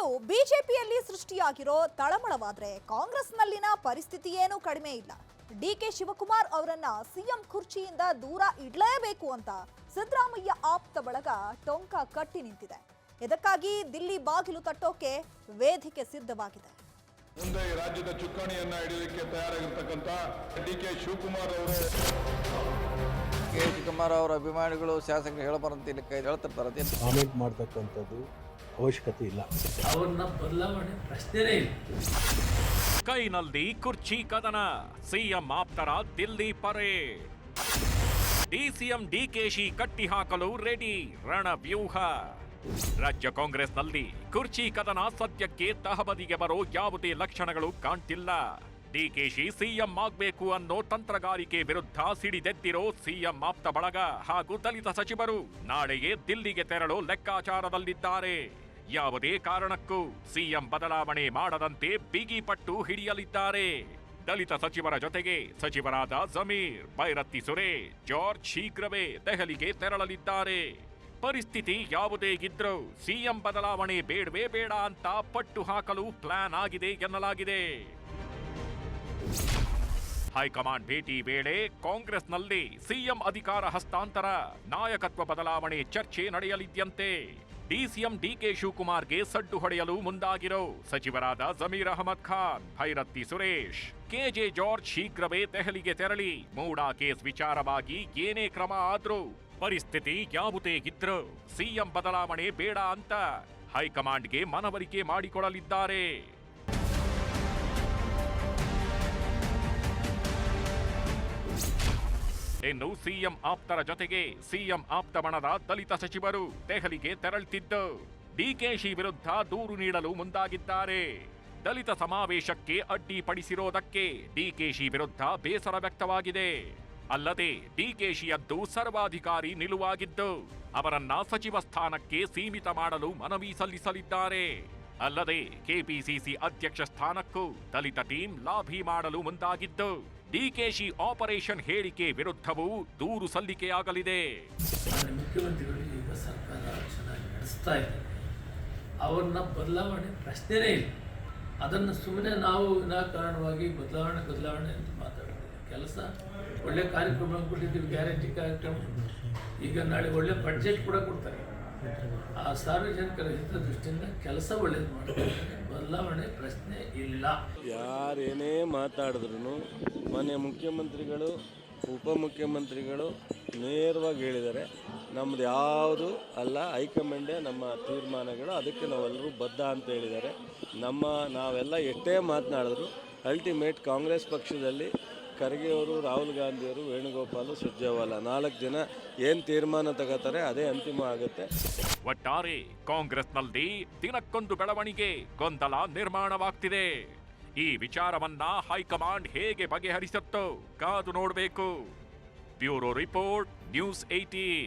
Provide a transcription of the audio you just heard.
ಇನ್ನು ಬಿಜೆಪಿಯಲ್ಲಿ ಸೃಷ್ಟಿಯಾಗಿರೋ ತಳಮಳವಾದ್ರೆ ಕಾಂಗ್ರೆಸ್ನಲ್ಲಿನ ಪರಿಸ್ಥಿತಿ ಏನೂ ಕಡಿಮೆ ಇಲ್ಲ. ಡಿಕೆ ಶಿವಕುಮಾರ್ ಅವರನ್ನ ಸಿಎಂ ಕುರ್ಚಿಯಿಂದ ದೂರ ಇಡಲೇಬೇಕು ಅಂತ ಸಿದ್ದರಾಮಯ್ಯ ಆಪ್ತ ಬಳಗ ಟೊಂಕ ಕಟ್ಟಿ ನಿಂತಿದೆ. ಇದಕ್ಕಾಗಿ ದಿಲ್ಲಿ ಬಾಗಿಲು ತಟ್ಟೋಕೆ ವೇದಿಕೆ ಸಿದ್ಧವಾಗಿದೆ. ಮುಂದೆ ಈ ರಾಜ್ಯದ ಚುಕ್ಕಾಣಿಯನ್ನ ಹಿಡಿಯಲಿಕ್ಕೆ ತಯಾರಾಗಿರ್ತಕ್ಕಂಥ ಡಿಕೆ ಶಿವಕುಮಾರ್ ಅವರು ಶಿವಕುಮಾರ್ ಅವರ ಅಭಿಮಾನಿಗಳು ಶಾಸಕರು ಹೇಳಬಾರಂತ ಹೇಳ್ತಿರ್ತಾರೆ. ಕಾಮೆಂಟ್ ಮಾಡ್ತಕ್ಕಂಥದ್ದು ಅವಶ್ಯಕತೆ ಇಲ್ಲ. ಅವರನ್ನ ಬದಲಾವಣೆ ಪ್ರಶ್ನೆನೇ ಇಲ್ಲ. ಕೈನಲ್ಲಿ ಕುರ್ಚಿ ಕದನ, ಸಿಎಂ ಆಪ್ತರ ದಿಲ್ಲಿ ಪರೇಡ್. ಡಿಸಿಎಂ ಡಿಕೆಶಿ ಕಟ್ಟಿ ಹಾಕಲು ರೆಡಿ, ರಣವ್ಯೂಹ. ರಾಜ್ಯ ಕಾಂಗ್ರೆಸ್ನಲ್ಲಿ ಕುರ್ಚಿ ಕದನ ಸದ್ಯಕ್ಕೆ ತಹಬದಿಗೆ ಬರೋ ಯಾವುದೇ ಲಕ್ಷಣಗಳು ಕಾಣ್ತಿಲ್ಲ. ಡಿಕೆಶಿ ಸಿಎಂ ಆಗ್ಬೇಕು ಅನ್ನೋ ತಂತ್ರಗಾರಿಕೆ ವಿರುದ್ಧ ಸಿಡಿದೆದ್ದಿರೋ ಸಿಎಂ ಆಪ್ತ ಬಳಗ ಹಾಗೂ ದಲಿತ ಸಚಿವರು ನಾಳೆಯೇ ದಿಲ್ಲಿಗೆ ತೆರಳೋ ಲೆಕ್ಕಾಚಾರದಲ್ಲಿದ್ದಾರೆ. ಯಾವುದೇ ಕಾರಣಕ್ಕೂ ಸಿಎಂ ಬದಲಾವಣೆ ಮಾಡದಂತೆ ಬಿಗಿ ಪಟ್ಟು ಹಿಡಿಯಲಿದ್ದಾರೆ. ದಲಿತ ಸಚಿವರ ಜೊತೆಗೆ ಸಚಿವರಾದ ಜಮೀರ್, ಬೈರತ್ತಿ ಸುರೇಶ್, ಜಾರ್ಜ್ ಶೀಘ್ರವೇ ದೆಹಲಿಗೆ ತೆರಳಲಿದ್ದಾರೆ. ಪರಿಸ್ಥಿತಿ ಯಾವುದೇ ಇದ್ರೂ ಸಿಎಂ ಬದಲಾವಣೆ ಬೇಡವೇ ಬೇಡ ಅಂತ ಪಟ್ಟು ಹಾಕಲು ಪ್ಲಾನ್ ಆಗಿದೆ ಎನ್ನಲಾಗಿದೆ. ಹೈಕಮಾಂಡ್ ಭೇಟಿ ವೇಳೆ ಕಾಂಗ್ರೆಸ್ನಲ್ಲಿ ಸಿಎಂ ಅಧಿಕಾರ ಹಸ್ತಾಂತರ, ನಾಯಕತ್ವ ಬದಲಾವಣೆ ಚರ್ಚೆ ನಡೆಯಲಿದ್ಯಂತೆ. ಡಿಸಿಎಂ ಡಿಕೆ ಶಿವಕುಮಾರ್ಗೆ ಸಡ್ಡು ಹೊಡೆಯಲು ಮುಂದಾಗಿರೋ ಸಚಿವರಾದ ಜಮೀರ್ ಅಹಮದ್ ಖಾನ್, ಭೈರತ್ತಿ ಸುರೇಶ್, ಕೆಜೆ ಜಾರ್ಜ್ ಶೀಘ್ರವೇ ದೆಹಲಿಗೆ ತೆರಳಿ ಮೂಡಾ ಕೇಸ್ ವಿಚಾರವಾಗಿ ಏನೇ ಕ್ರಮ ಆದ್ರೂ ಪರಿಸ್ಥಿತಿ ಯಾವುದೇ ಇದ್ರೂ ಸಿಎಂ ಬದಲಾವಣೆ ಬೇಡ ಅಂತ ಹೈಕಮಾಂಡ್ಗೆ ಮನವರಿಕೆ ಮಾಡಿಕೊಡಲಿದ್ದಾರೆ. ಇನ್ನು ಸಿಎಂ ಆಪ್ತರ ಜೊತೆಗೆ ಸಿಎಂ ಆಪ್ತ ಬಣದ ದಲಿತ ಸಚಿವರು ದೆಹಲಿಗೆ ತೆರಳುತ್ತಿದ್ದು ಡಿಕೆಶಿ ವಿರುದ್ಧ ದೂರು ನೀಡಲು ಮುಂದಾಗಿದ್ದಾರೆ. ದಲಿತ ಸಮಾವೇಶಕ್ಕೆ ಅಡ್ಡಿಪಡಿಸಿರೋದಕ್ಕೆ ಡಿಕೆಶಿ ವಿರುದ್ಧ ಬೇಸರ ವ್ಯಕ್ತವಾಗಿದೆ. ಅಲ್ಲದೆ ಡಿಕೆಶಿಯದ್ದು ಸರ್ವಾಧಿಕಾರಿ ನಿಲುವಾಗಿದ್ದು ಅವರನ್ನ ಸಚಿವ ಸ್ಥಾನಕ್ಕೆ ಸೀಮಿತ ಮಾಡಲು ಮನವಿ ಸಲ್ಲಿಸಲಿದ್ದಾರೆ. ಅಲ್ಲದೆ ಕೆಪಿಸಿಸಿ ಅಧ್ಯಕ್ಷ ಸ್ಥಾನಕ್ಕೂ ದಲಿತ ಟೀಂ ಲಾಭಿ ಮಾಡಲು ಮುಂದಾಗಿದ್ದು ಡಿಕೆಶಿ ಆಪರೇಷನ್ ಹೇಳಿಕೆ ವಿರುದ್ಧವೂ ದೂರು ಸಲ್ಲಿಕೆಯಾಗಲಿದೆ. ಮುಖ್ಯಮಂತ್ರಿಗಳು ಈಗ ಸರ್ಕಾರ ಚೆನ್ನಾಗಿ ನಡೆಸ್ತಾ ಇದೆ, ಅವ್ರನ್ನ ಬದಲಾವಣೆ ಪ್ರಶ್ನೆನೇ ಇಲ್ಲ. ಅದನ್ನು ಸುಮ್ಮನೆ ನಾವು ವಿನಾಕಾರಣವಾಗಿ ಬದಲಾವಣೆ ಅಂತ ಮಾತಾಡ್ತೀವಿ. ಕೆಲಸ ಒಳ್ಳೆ ಕಾರ್ಯಕ್ರಮ ಕೊಟ್ಟಿದ್ದೀವಿ, ಗ್ಯಾರಂಟಿ ಕಾರ್ಯಕ್ರಮ. ಈಗ ನಾಳೆ ಒಳ್ಳೆ ಬಡ್ಜೆಟ್ ಕೂಡ ಕೊಡ್ತಾರೆ. ಆ ಸಾರ್ವಜನಿಕರ ಹಿತದೃಷ್ಟಿಯಿಂದ ಕೆಲಸ ಒಳ್ಳೇದು ಮಾಡ್ತಾರೆ, ಬದಲಾವಣೆ ಪ್ರಶ್ನೆ ಇಲ್ಲ. ಯಾರೇನೇ ಮಾತಾಡಿದ್ರು ಮಾನ್ಯ ಮುಖ್ಯಮಂತ್ರಿಗಳು, ಉಪಮುಖ್ಯಮಂತ್ರಿಗಳು ನೇರವಾಗಿ ಹೇಳಿದ್ದಾರೆ, ನಮ್ಮದು ಯಾವುದು ಅಲ್ಲ, ಹೈಕಮಾಂಡೇ ನಮ್ಮ ತೀರ್ಮಾನಗಳು, ಅದಕ್ಕೆ ನಾವೆಲ್ಲರೂ ಬದ್ಧ ಅಂತ ಹೇಳಿದ್ದಾರೆ. ನಾವೆಲ್ಲ ಎಷ್ಟೇ ಮಾತನಾಡಿದ್ರು ಅಲ್ಟಿಮೇಟ್ ಕಾಂಗ್ರೆಸ್ ಪಕ್ಷದಲ್ಲಿ ಖರ್ಗೆಯವರು, ರಾಹುಲ್ ಗಾಂಧಿಯವರು, ವೇಣುಗೋಪಾಲ್, ಸುರ್ಜೇವಾಲಾ 4 ಜನ ಏನು ತೀರ್ಮಾನ ತಗೋತಾರೆ ಅದೇ ಅಂತಿಮ ಆಗುತ್ತೆ. ಒಟ್ಟಾರೆ ಕಾಂಗ್ರೆಸ್ನಲ್ಲಿ ದಿನಕ್ಕೊಂದು ಬೆಳವಣಿಗೆ, ಗೊಂದಲ ನಿರ್ಮಾಣವಾಗ್ತಿದೆ. ಈ ವಿಚಾರವನ್ನ ಹೈಕಮಾಂಡ್ ಹೇಗೆ ಬಗೆಹರಿಸುತ್ತೋ ಕಾದು ನೋಡಬೇಕು. Bureau report, news 18.